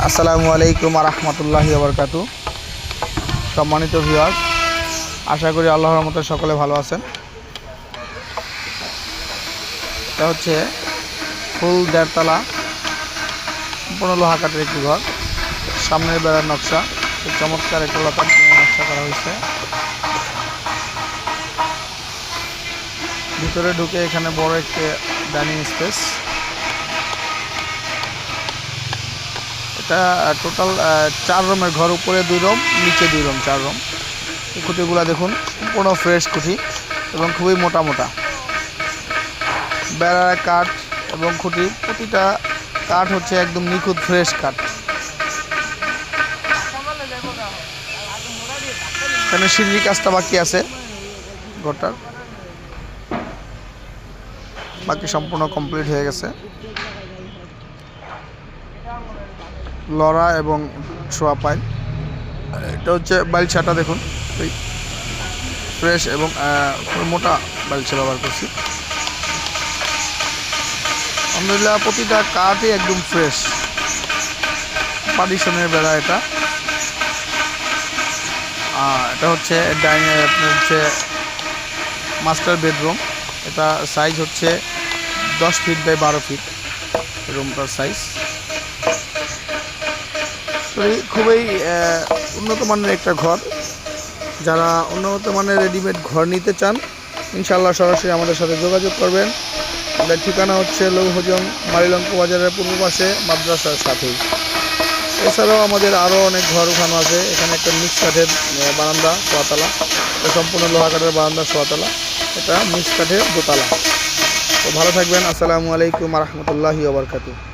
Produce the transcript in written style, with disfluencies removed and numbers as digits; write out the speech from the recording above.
আসসালামু আলাইকুম রাহমাতুল্লাহি ওয়া বারাকাতুহু। সম্মানিত ভিউয়ার্স, আশা করি আল্লাহর রহমতে সকলে ভালো আছেন। এটা হচ্ছে ফুল ১.৫ তলা সম্পূর্ণ লোহা কাঠের একটি ঘর। সামনের বেড়ার নকশা খুব চমৎকার একটা লতার নকশা করা হয়েছে। ভিতরে ঢুকে এখানে বড় একটি ডাইনিং স্পেস। এটা টোটাল ৪ রুমের ঘর, উপরে ২ রুম, নিচে ২ রুম, ৪ রুম। এই খুঁটিগুলো দেখুন, সম্পূর্ণ ফ্রেশ খুঁটি এবং খুবই মোটা মোটা। বেড়ার কাঠ এবং খুঁটি, প্রতিটা কাঠ হচ্ছে একদম নিখুঁত ফ্রেশ কাঠ। এখানে সিঁড়ির কাজটা বাকি আছে ঘরটার, বাকি সম্পূর্ণ কমপ্লিট হয়ে গেছে। লড়া এবং ছোয়া পাইল, এটা হচ্ছে বালছাটা দেখুন, ফ্রেশ এবং মোটা বালছা ব্যবহার করছি। আলহামদুলিল্লাহ প্রতিটা কাঠই একদম ফ্রেশ। পার্টিশনের বেড়া এটা। এটা হচ্ছে আপনার হচ্ছে মাস্টার বেডরুম। এটা সাইজ হচ্ছে 10 ফিট বাই 12 ফিট রুমটার সাইজ। খুবই উন্নত মানের একটা ঘর। যারা উন্নত মানের রেডিমেড ঘর নিতে চান, ইনশাআল্লাহ সরাসরি আমাদের সাথে যোগাযোগ করবেন। আমাদের ঠিকানা হচ্ছে লৌহজং মারিলঙ্ক বাজারের পূর্ব পাশে, মাদ্রাসার সাথেই। এছাড়াও আমাদের আরও অনেক ঘর উঠানো আছে। এখানে একটা মিক্স কাঠের বারান্দা, সোয়াতলা। এটা সম্পূর্ণ লোহা কাঠের বারান্দা, সোয়াতলা। এটা মিক্স কাঠের দোতলা। তো ভালো থাকবেন। আসসালামু আলাইকুম রাহমাতুল্লাহি ওয়া বারাকাতুহু।